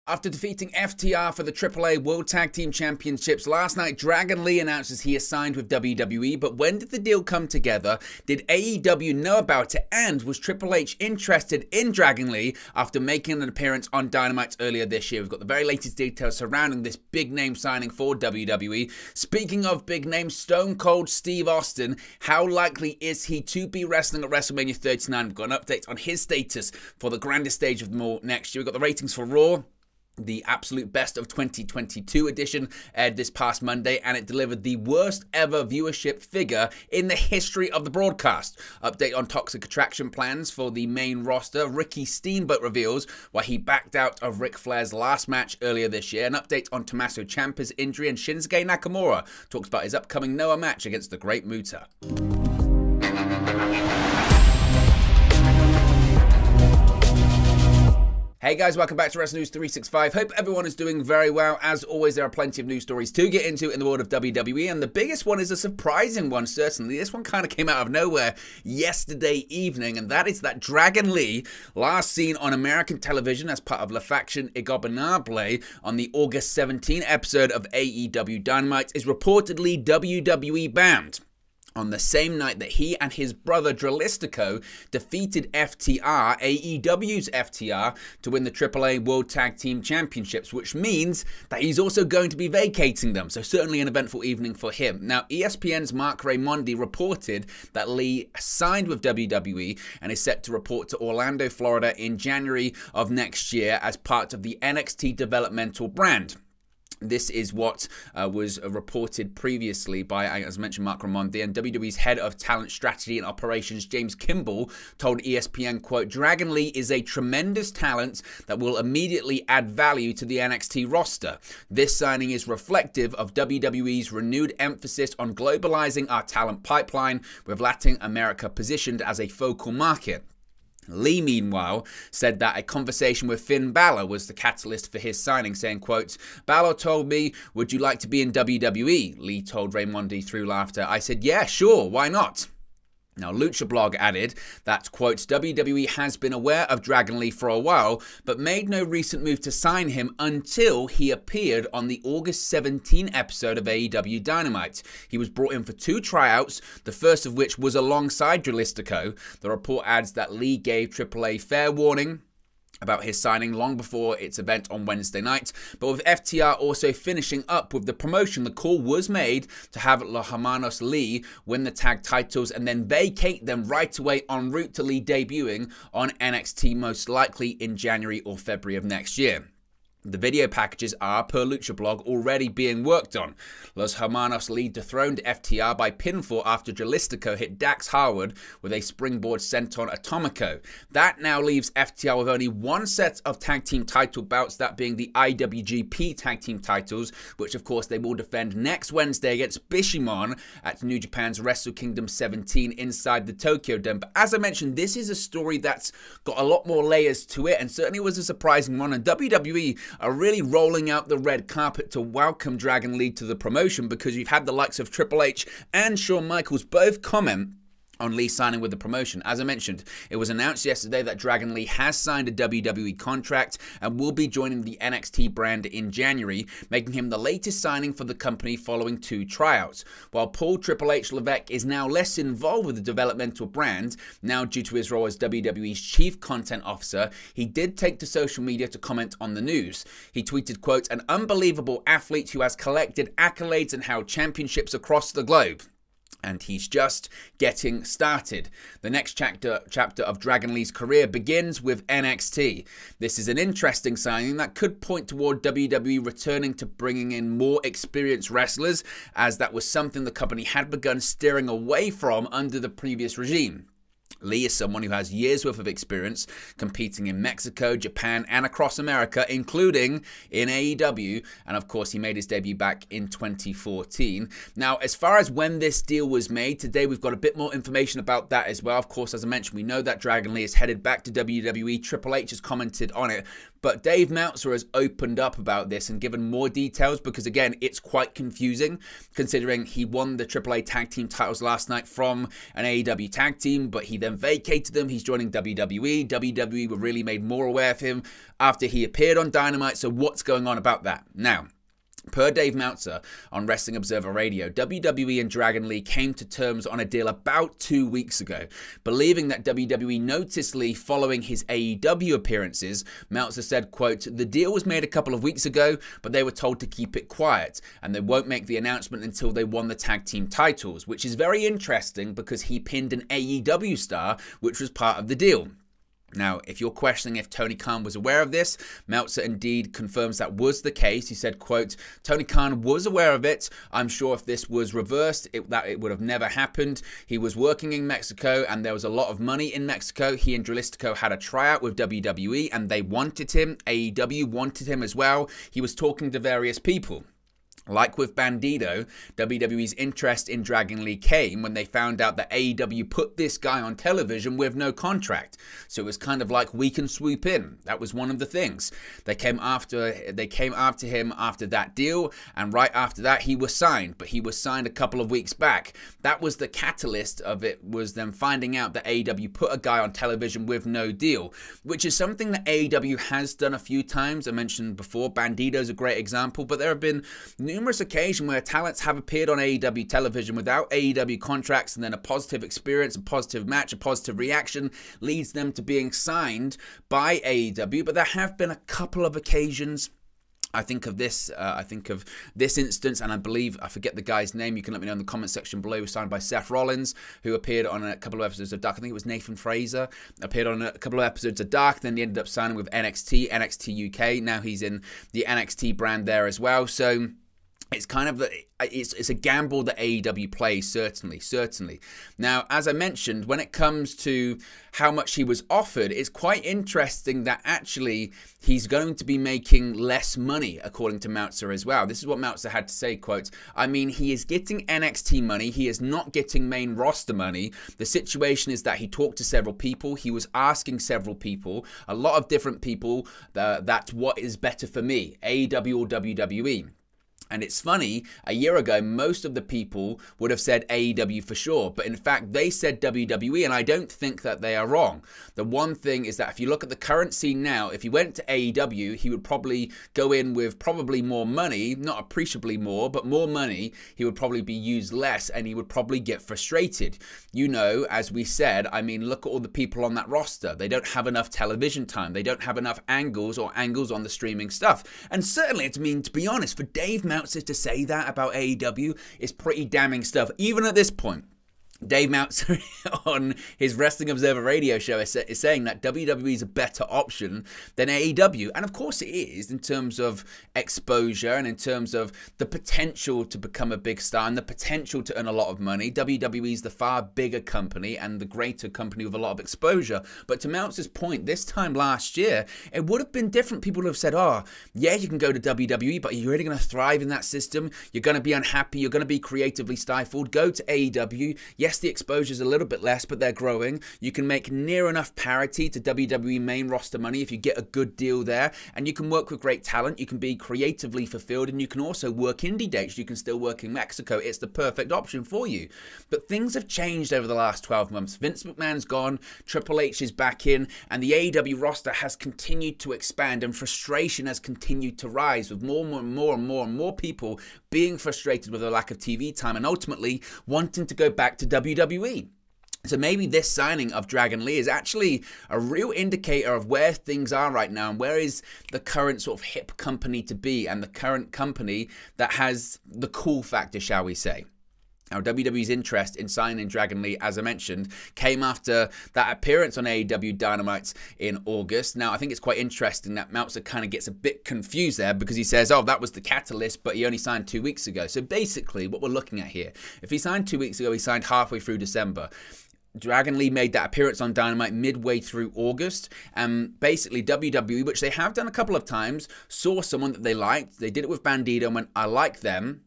After defeating FTR for the AAA World Tag Team Championships last night, Dragon Lee announces he has signed with WWE, but when did the deal come together? Did AEW know about it? And was Triple H interested in Dragon Lee after making an appearance on Dynamite earlier this year? We've got the very latest details surrounding this big name signing for WWE. Speaking of big names, Stone Cold Steve Austin, how likely is he to be wrestling at WrestleMania 39? We've got an update on his status for the grandest stage of them all next year. We've got the ratings for Raw. The absolute best of 2022 edition aired this past Monday, and it delivered the worst ever viewership figure in the history of the broadcast. Update on Toxic Attraction plans for the main roster. Ricky Steamboat reveals why he backed out of Ric Flair's last match earlier this year. An update on Tommaso Ciampa's injury, and Shinsuke Nakamura talks about his upcoming Noah match against the Great Muto. Hey guys, welcome back to Wrestling News 365. Hope everyone is doing very well. As always, there are plenty of news stories to get into in the world of WWE, and the biggest one is a surprising one, certainly. This one kind of came out of nowhere yesterday evening, and that is that Dragon Lee, last seen on American television as part of La Faction Ingobernables on the August 17 episode of AEW Dynamite, is reportedly WWE bound. On the same night that he and his brother Dralistico defeated FTR, AEW's FTR, to win the AAA World Tag Team Championships, which means that he's also going to be vacating them. So certainly an eventful evening for him. Now, ESPN's Mark Raimondi reported that Lee signed with WWE and is set to report to Orlando, Florida in January of next year as part of the NXT developmental brand. This is what was reported previously by, as mentioned, Mark Raimondi, and WWE's head of talent strategy and operations, James Kimball, told ESPN, quote, "Dragon Lee is a tremendous talent that will immediately add value to the NXT roster. This signing is reflective of WWE's renewed emphasis on globalizing our talent pipeline, with Latin America positioned as a focal market." Lee, meanwhile, said that a conversation with Finn Balor was the catalyst for his signing, saying, quote, "Balor told me, 'Would you like to be in WWE?' Lee told Raimondi through laughter. I said, 'Yeah, sure, why not?'" Now, Lucha Blog added that, quote, "WWE has been aware of Dragon Lee for a while, but made no recent move to sign him until he appeared on the August 17 episode of AEW Dynamite. He was brought in for 2 tryouts, the first of which was alongside Dralistico." The report adds that Lee gave AAA fair warning about his signing long before its event on Wednesday night. But with FTR also finishing up with the promotion, the call was made to have Los Hermanos Lee win the tag titles and then vacate them right away en route to Lee debuting on NXT, most likely in January or February of next year. The video packages are, per Lucha Blog, already being worked on. Los Hermanos Lee dethroned FTR by pinfall after Dralistico hit Dax Harwood with a springboard senton Atomico. That now leaves FTR with only one set of tag team title bouts, that being the IWGP tag team titles, which of course they will defend next Wednesday against Bishamon at New Japan's Wrestle Kingdom 17 inside the Tokyo Dome. But as I mentioned, this is a story that's got a lot more layers to it, and certainly was a surprising one, and WWE are really rolling out the red carpet to welcome Dragon Lee to the promotion, because you've had the likes of Triple H and Shawn Michaels both comment on Lee signing with the promotion. As I mentioned, it was announced yesterday that Dragon Lee has signed a WWE contract and will be joining the NXT brand in January, making him the latest signing for the company following 2 tryouts. While Paul Triple H Levesque is now less involved with the developmental brand, now due to his role as WWE's chief content officer, he did take to social media to comment on the news. He tweeted, quote, "An unbelievable athlete who has collected accolades and held championships across the globe. And he's just getting started. The next chapter of Dragon Lee's career begins with NXT. This is an interesting signing that could point toward WWE returning to bringing in more experienced wrestlers, as that was something the company had begun steering away from under the previous regime. Lee is someone who has years worth of experience competing in Mexico, Japan, and across America, including in AEW, and of course he made his debut back in 2014. Now, as far as when this deal was made, today we've got a bit more information about that as well. Of course, as I mentioned, we know that Dragon Lee is headed back to WWE. Triple H has commented on it But Dave Meltzer has opened up about this and given more details because, again, it's quite confusing considering he won the AAA tag team titles last night from an AEW tag team, but he then vacated them. He's joining WWE. WWE were really made more aware of him after he appeared on Dynamite. So what's going on about that? Now, per Dave Meltzer on Wrestling Observer Radio, WWE and Dragon Lee came to terms on a deal about 2 weeks ago. Believing that WWE noticed Lee following his AEW appearances, Meltzer said, quote, "The deal was made a couple of weeks ago, but they were told to keep it quiet, and they won't make the announcement until they won the tag team titles," which is very interesting because he pinned an AEW star, which was part of the deal. Now, if you're questioning if Tony Khan was aware of this, Meltzer indeed confirms that was the case. He said, quote, "Tony Khan was aware of it. I'm sure if this was reversed, that it would have never happened. He was working in Mexico and there was a lot of money in Mexico. He and Dralistico had a tryout with WWE and they wanted him. AEW wanted him as well. He was talking to various people." Like with Bandito, WWE's interest in Dragon Lee came when they found out that AEW put this guy on television with no contract. So it was kind of like, we can swoop in. That was one of the things. They came after him after that deal, and right after that he was signed, but he was signed a couple of weeks back. That was the catalyst of it, was them finding out that AEW put a guy on television with no deal, which is something that AEW has done a few times. I mentioned before, Bandito's a great example, but there have been numerous occasions where talents have appeared on AEW television without AEW contracts, and then a positive experience, a positive match, a positive reaction leads them to being signed by AEW. But there have been a couple of occasions. I think of this instance, and I believe, I forget the guy's name, you can let me know in the comment section below. He was signed by Seth Rollins, who appeared on a couple of episodes of Dark. I think it was Nathan Fraser, appeared on a couple of episodes of Dark, then he ended up signing with NXT UK. Now he's in the NXT brand there as well. So it's kind of it's a gamble that AEW plays, certainly. Now, as I mentioned, when it comes to how much he was offered, it's quite interesting that actually he's going to be making less money, according to Meltzer as well. This is what Meltzer had to say, quote, "I mean, he is getting NXT money. He is not getting main roster money. The situation is that he talked to several people. He was asking several people, a lot of different people, that what is better for me, AEW or WWE?" And it's funny, a year ago, most of the people would have said AEW for sure. But in fact, they said WWE, and I don't think that they are wrong. The one thing is that if you look at the current scene now, if he went to AEW, he would probably go in with probably more money, not appreciably more, but more money. He would probably be used less, and he would probably get frustrated. You know, as we said, I mean, look at all the people on that roster. They don't have enough television time. They don't have enough angles on the streaming stuff. And certainly, to be honest, for Dave Meltzer to say that about AEW is pretty damning stuff, even at this point. Dave Meltzer on his Wrestling Observer Radio show is saying that WWE is a better option than AEW. And of course it is, in terms of exposure and in terms of the potential to become a big star and the potential to earn a lot of money. WWE is the far bigger company and the greater company with a lot of exposure. But to Meltzer's point, this time last year, it would have been different. People would have said, oh, yeah, you can go to WWE, but you're really going to thrive in that system. You're going to be unhappy. You're going to be creatively stifled. Go to AEW. Yes, the exposure is a little bit less, but they're growing. You can make near enough parity to WWE main roster money if you get a good deal there, and you can work with great talent. You can be creatively fulfilled, and you can also work indie dates. You can still work in Mexico. It's the perfect option for you. But things have changed over the last 12 months. Vince McMahon's gone, Triple H is back in, and the AEW roster has continued to expand, and frustration has continued to rise, with more and more people being frustrated with the lack of TV time and ultimately wanting to go back to WWE. So maybe this signing of Dragon Lee is actually a real indicator of where things are right now and where is the current sort of hip company to be, and the current company that has the cool factor, shall we say. Now, WWE's interest in signing Dragon Lee, as I mentioned, came after that appearance on AEW Dynamite in August. Now, I think it's quite interesting that Meltzer kind of gets a bit confused there because he says, oh, that was the catalyst, but he only signed 2 weeks ago. So basically, what we're looking at here, if he signed 2 weeks ago, he signed halfway through December. Dragon Lee made that appearance on Dynamite midway through August, and basically WWE, which they have done a couple of times, saw someone that they liked. They did it with Bandito and went, I like them.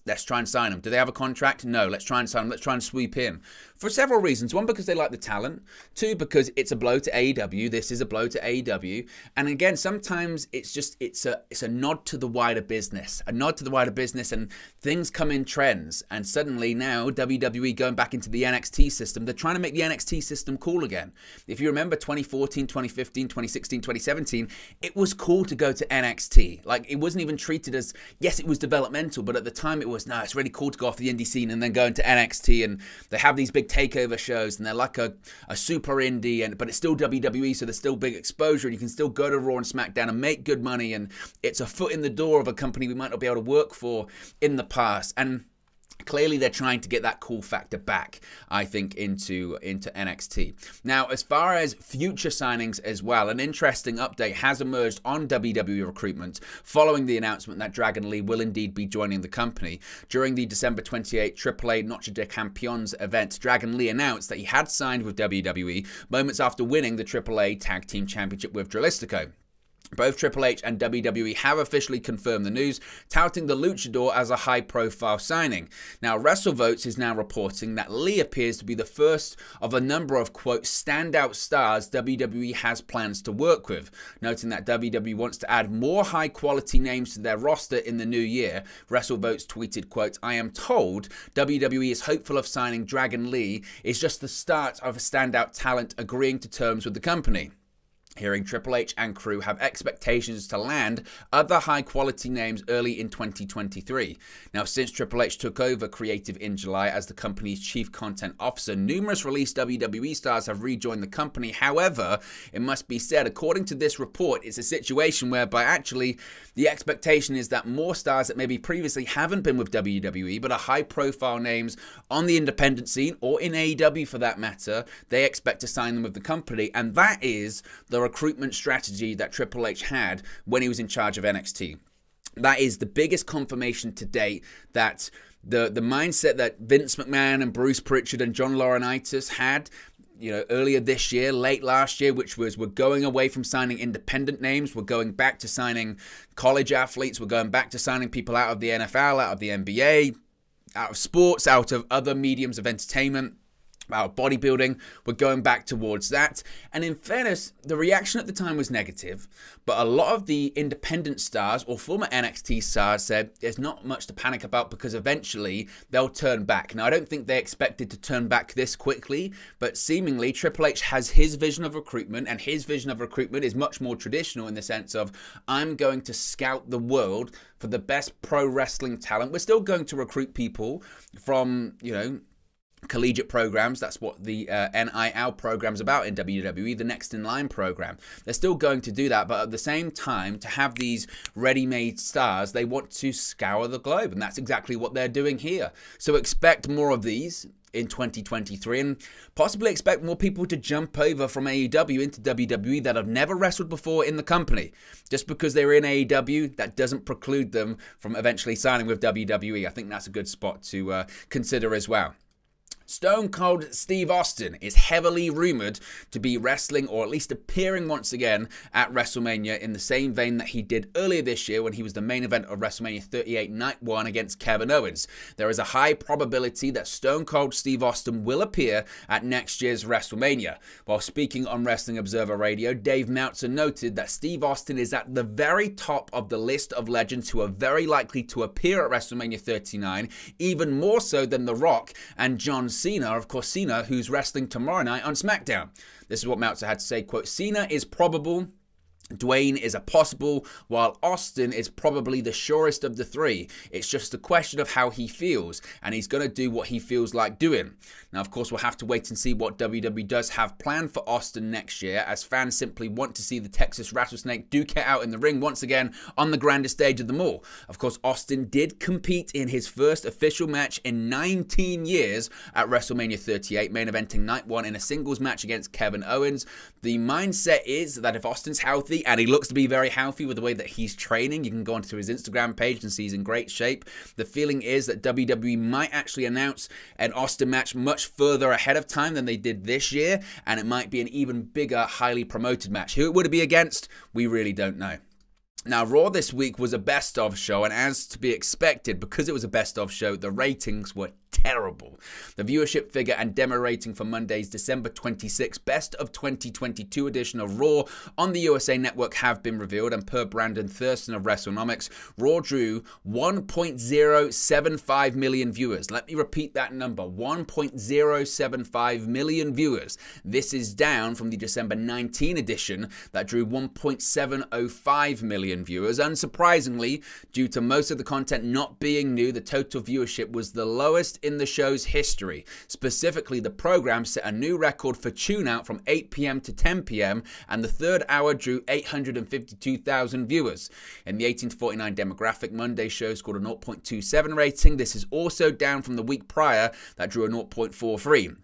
Let's try and sign them. Do they have a contract? No. Let's try and sign them. Let's try and sweep in. For several reasons. One, because they like the talent. Two, because it's a blow to AEW. This is a blow to AEW. And again, sometimes it's a nod to the wider business. A nod to the wider business, and things come in trends. And suddenly now WWE going back into the NXT system, they're trying to make the NXT system cool again. If you remember 2014, 2015, 2016, 2017, it was cool to go to NXT. Like, it wasn't even treated as, yes, it was developmental, but at the time it was, no, it's really cool to go off the indie scene and then go into NXT, and they have these big takeover shows, and they're like a super indie, but it's still WWE, so there's still big exposure, and you can still go to Raw and SmackDown and make good money, and it's a foot in the door of a company we might not be able to work for in the past. And clearly, they're trying to get that cool factor back, I think, into NXT. Now, as far as future signings as well, an interesting update has emerged on WWE recruitment following the announcement that Dragon Lee will indeed be joining the company. During the December 28 AAA Noche de Campeones event, Dragon Lee announced that he had signed with WWE moments after winning the AAA Tag Team Championship with Dralistico. Both Triple H and WWE have officially confirmed the news, touting the luchador as a high-profile signing. Now, WrestleVotes is now reporting that Lee appears to be the first of a number of, quote, standout stars WWE has plans to work with. Noting that WWE wants to add more high-quality names to their roster in the new year, WrestleVotes tweeted, quote, "I am told WWE is hopeful of signing Dragon Lee is just the start of a standout talent agreeing to terms with the company." Hearing Triple H and crew have expectations to land other high-quality names early in 2023. Now, since Triple H took over creative in July as the company's chief content officer, numerous released WWE stars have rejoined the company. However, it must be said, according to this report, it's a situation whereby actually the expectation is that more stars that maybe previously haven't been with WWE but are high-profile names on the independent scene or in AEW for that matter, they expect to sign them with the company, and that is the recruitment strategy that Triple H had when he was in charge of NXT. That is the biggest confirmation to date that the mindset that Vince McMahon and Bruce Pritchard and John Laurinaitis had, you know, earlier this year, late last year, which was we're going away from signing independent names, we're going back to signing college athletes, we're going back to signing people out of the NFL, out of the NBA, out of sports, out of other mediums of entertainment, about bodybuilding. We're going back towards that. And in fairness, the reaction at the time was negative, but a lot of the independent stars or former NXT stars said there's not much to panic about because eventually they'll turn back. Now, I don't think they expected to turn back this quickly, but seemingly Triple H has his vision of recruitment, and his vision of recruitment is much more traditional in the sense of, I'm going to scout the world for the best pro wrestling talent. We're still going to recruit people from, you know, collegiate programs. That's what the NIL program's about in WWE, the Next in Line program. They're still going to do that, but at the same time, to have these ready-made stars, they want to scour the globe, and that's exactly what they're doing here. So expect more of these in 2023, and possibly expect more people to jump over from AEW into WWE that have never wrestled before in the company. Just because they're in AEW, that doesn't preclude them from eventually signing with WWE. I think that's a good spot to consider as well. Stone Cold Steve Austin is heavily rumored to be wrestling, or at least appearing once again at WrestleMania, in the same vein that he did earlier this year when he was the main event of WrestleMania 38 Night 1 against Kevin Owens. There is a high probability that Stone Cold Steve Austin will appear at next year's WrestleMania. While speaking on Wrestling Observer Radio, Dave Meltzer noted that Steve Austin is at the very top of the list of legends who are very likely to appear at WrestleMania 39, even more so than The Rock and John Cena, of course Cena, who's wrestling tomorrow night on SmackDown. This is what Meltzer had to say, quote, "Cena is probable, Dwayne is a possible, while Austin is probably the surest of the three. It's just a question of how he feels, and he's going to do what he feels like doing." Now, of course, we'll have to wait and see what WWE does have planned for Austin next year, as fans simply want to see the Texas Rattlesnake duke it out in the ring once again on the grandest stage of them all. Of course, Austin did compete in his first official match in 19 years at WrestleMania 38, main eventing Night 1 in a singles match against Kevin Owens. The mindset is that if Austin's healthy, and he looks to be very healthy with the way that he's training, you can go onto his Instagram page and see he's in great shape. The feeling is that WWE might actually announce an Austin match much further ahead of time than they did this year, and it might be an even bigger, highly promoted match. Who it would be against, we really don't know. Now, Raw this week was a best-of show, and as to be expected, because it was a best-of show, the ratings were terrible. The viewership figure and demo rating for Monday's December 26 Best of 2022 edition of Raw on the USA Network have been revealed, and per Brandon Thurston of WrestleNomics, Raw drew 1.075 million viewers. Let me repeat that number, 1.075 million viewers. This is down from the December 19 edition that drew 1.705 million viewers. Unsurprisingly, due to most of the content not being new, the total viewership was the lowest in the show's history. Specifically, the program set a new record for tune-out from 8 p.m. to 10 p.m. and the third hour drew 852,000 viewers. In the 18 to 49 demographic, Monday's show scored a 0.27 rating. This is also down from the week prior that drew a 0.43.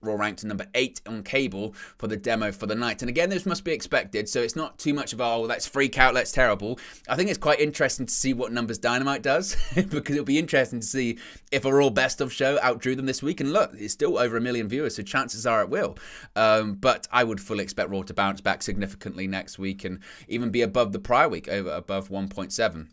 Raw ranked number 8 on cable for the demo for the night. And again, this must be expected, so it's not too much of, oh, let's freak out, let's terrible. I think it's quite interesting to see what numbers Dynamite does, because it'll be interesting to see if a Raw Best of show outdrew them this week. And look, it's still over 1 million viewers, so chances are it will. But I would fully expect Raw to bounce back significantly next week and even be above the prior week, above 1.7.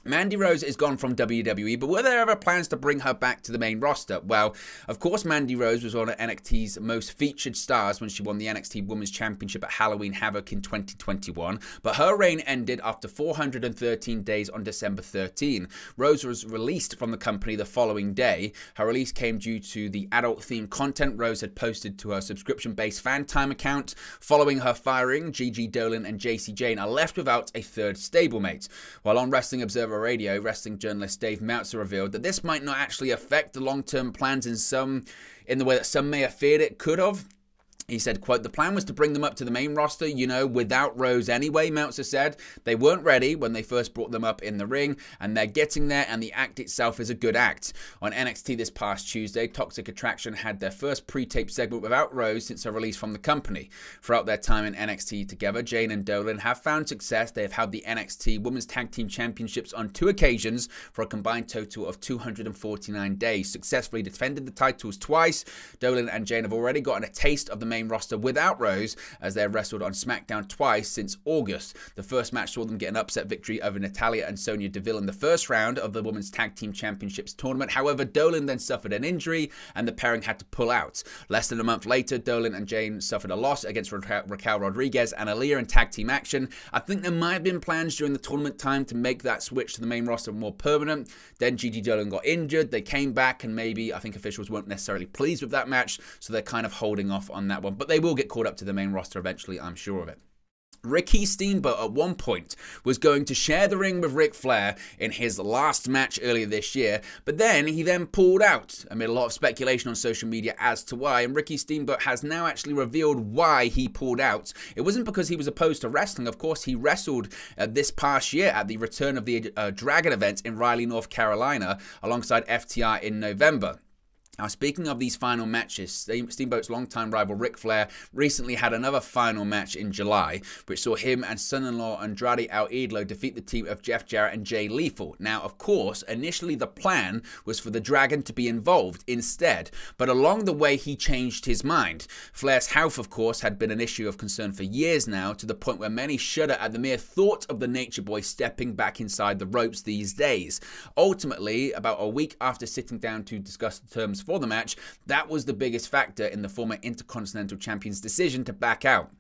Mandy Rose is gone from WWE, but were there ever plans to bring her back to the main roster? Well, of course, Mandy Rose was one of NXT's most featured stars when she won the NXT Women's Championship at Halloween Havoc in 2021, but her reign ended after 413 days on December 13. Rose was released from the company the following day. Her release came due to the adult-themed content Rose had posted to her subscription-based fan time account. Following her firing, Gigi Dolan and JC Jane are left without a third stablemate. While on Wrestling Observer Radio, wrestling journalist Dave Meltzer revealed that this might not actually affect the long-term plans in the way that some may have feared it could have. He said, quote, "The plan was to bring them up to the main roster, you know, without Rose anyway," Meltzer said. "They weren't ready when they first brought them up in the ring, and they're getting there, and the act itself is a good act." On NXT this past Tuesday, Toxic Attraction had their first pre-tape segment without Rose since her release from the company. Throughout their time in NXT together, Jane and Dolan have found success. They have held the NXT Women's Tag Team Championships on 2 occasions for a combined total of 249 days, successfully defended the titles twice. Dolan and Jane have already gotten a taste of the main roster without Rose, as they have wrestled on SmackDown twice since August. The first match saw them get an upset victory over Natalya and Sonya Deville in the first round of the Women's Tag Team Championships tournament. However, Dolan then suffered an injury and the pairing had to pull out. Less than a month later, Dolan and Jane suffered a loss against Raquel Rodriguez and Aaliyah in tag team action. I think there might have been plans during the tournament time to make that switch to the main roster more permanent. Then Gigi Dolan got injured. They came back, and maybe I think officials weren't necessarily pleased with that match, so they're kind of holding off on that one. But they will get called up to the main roster eventually, I'm sure of it. Ricky Steamboat at one point was going to share the ring with Ric Flair in his last match earlier this year, but then he pulled out amid a lot of speculation on social media as to why, and Ricky Steamboat has now actually revealed why he pulled out. It wasn't because he was opposed to wrestling. Of course, he wrestled this past year at the Return of the Dragon event in Raleigh, North Carolina, alongside FTR in November. Now, speaking of these final matches, Steamboat's longtime rival Ric Flair recently had another final match in July, which saw him and son-in-law Andrade El Idolo defeat the team of Jeff Jarrett and Jay Lethal. Now, of course, initially the plan was for the Dragon to be involved instead, but along the way he changed his mind. Flair's health, of course, had been an issue of concern for years now, to the point where many shudder at the mere thought of the Nature Boy stepping back inside the ropes these days. Ultimately, about a week after sitting down to discuss the terms for the match, that was the biggest factor in the former Intercontinental Champion's decision to back out.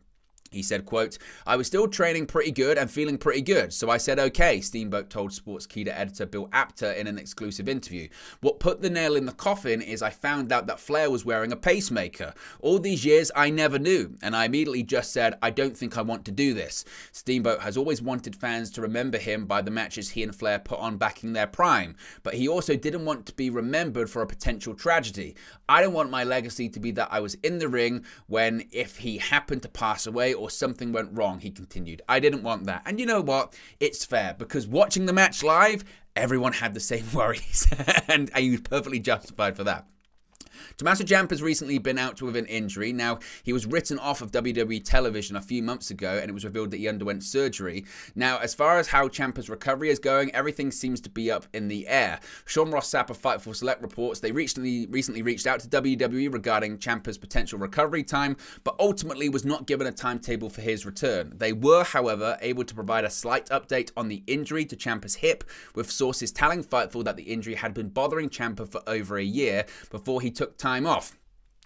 He said, quote, "I was still training pretty good and feeling pretty good, so I said okay," Steamboat told Sportskeeda editor Bill Apter in an exclusive interview. "What put the nail in the coffin is I found out that Flair was wearing a pacemaker. All these years I never knew, and I immediately just said, I don't think I want to do this." Steamboat has always wanted fans to remember him by the matches he and Flair put on back in their prime, but he also didn't want to be remembered for a potential tragedy. "I don't want my legacy to be that I was in the ring when, if he happened to pass away or something went wrong," he continued. "I didn't want that." And you know what? It's fair, because watching the match live, everyone had the same worries, and he was perfectly justified for that. Tommaso Ciampa's recently been out with an injury. Now, he was written off of WWE television a few months ago, and it was revealed that he underwent surgery. Now, as far as how Ciampa's recovery is going, everything seems to be up in the air. Sean Ross Sapp of Fightful Select reports they recently reached out to WWE regarding Ciampa's potential recovery time, but ultimately was not given a timetable for his return. They were, however, able to provide a slight update on the injury to Ciampa's hip, with sources telling Fightful that the injury had been bothering Ciampa for over a year before he took time off.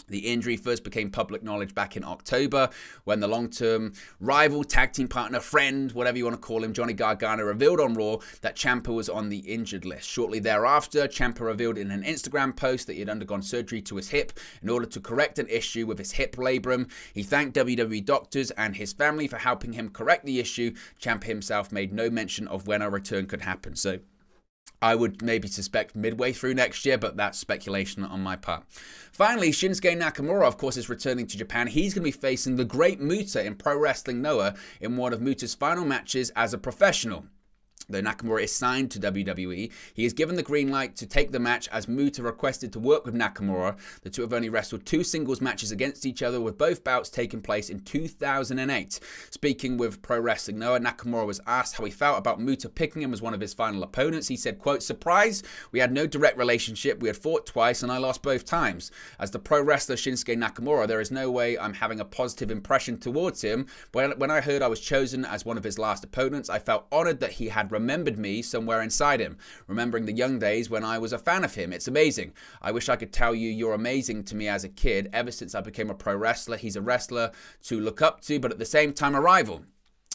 The injury first became public knowledge back in October when the long-term rival, tag team partner, friend, whatever you want to call him, Johnny Gargano, revealed on Raw that Ciampa was on the injured list. Shortly thereafter, Ciampa revealed in an Instagram post that he had undergone surgery to his hip in order to correct an issue with his hip labrum. He thanked WWE doctors and his family for helping him correct the issue. Ciampa himself made no mention of when a return could happen. So I would maybe suspect midway through next year, but that's speculation on my part. Finally, Shinsuke Nakamura, of course, is returning to Japan. He's going to be facing the great Muto in Pro Wrestling Noah in one of Muto's final matches as a professional. Though Nakamura is signed to WWE, he is given the green light to take the match as Muto requested to work with Nakamura. The two have only wrestled 2 singles matches against each other, with both bouts taking place in 2008. Speaking with Pro Wrestling Noah, Nakamura was asked how he felt about Muto picking him as one of his final opponents. He said, quote, "Surprise, we had no direct relationship, we had fought twice and I lost both times. As the pro wrestler Shinsuke Nakamura, there is no way I'm having a positive impression towards him. But when I heard I was chosen as one of his last opponents, I felt honored that he had remembered me somewhere inside him, remembering the young days when I was a fan of him. It's amazing. I wish I could tell you you're amazing to me as a kid. Ever since I became a pro wrestler, he's a wrestler to look up to, but at the same time a rival.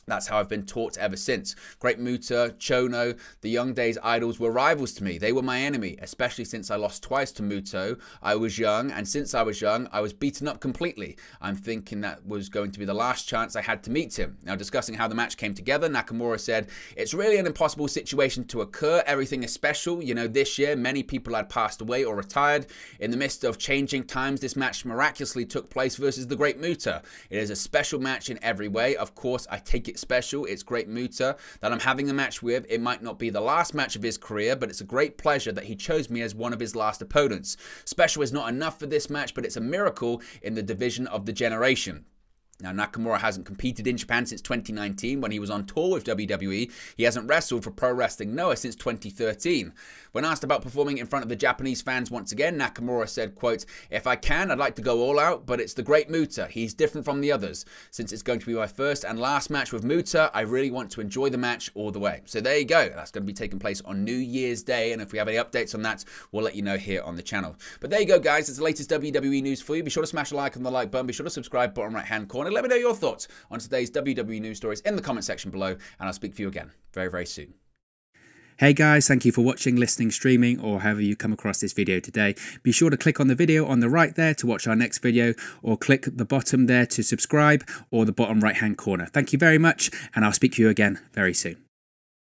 That's how I've been taught ever since. Great Muta, Chono, the young days idols were rivals to me. They were my enemy, especially since I lost twice to Muto. I was young, and since I was young, I was beaten up completely. I'm thinking that was going to be the last chance I had to meet him." Now, discussing how the match came together, Nakamura said, "It's really an impossible situation to occur. Everything is special. You know, this year, many people had passed away or retired. In the midst of changing times, this match miraculously took place versus the Great Muta. It is a special match in every way. Of course, I take it special. It's Great Muta that I'm having the match with. It might not be the last match of his career, but it's a great pleasure that he chose me as one of his last opponents. Special is not enough for this match, but it's a miracle in the division of the generation." Now, Nakamura hasn't competed in Japan since 2019 when he was on tour with WWE. He hasn't wrestled for Pro Wrestling Noah since 2013. When asked about performing in front of the Japanese fans once again, Nakamura said, quote, "If I can, I'd like to go all out, but it's the Great Muta. He's different from the others. Since it's going to be my first and last match with Muta, I really want to enjoy the match all the way." So there you go. That's going to be taking place on New Year's Day, and if we have any updates on that, we'll let you know here on the channel. But there you go, guys. It's the latest WWE news for you. Be sure to smash a like on the like button. Be sure to subscribe, bottom right-hand corner. Let me know your thoughts on today's WWE news stories in the comment section below, and I'll speak to you again very, very soon. Hey guys, thank you for watching, listening, streaming, or however you come across this video today. Be sure to click on the video on the right there to watch our next video, or click the bottom there to subscribe, or the bottom right hand corner. Thank you very much, and I'll speak to you again very soon.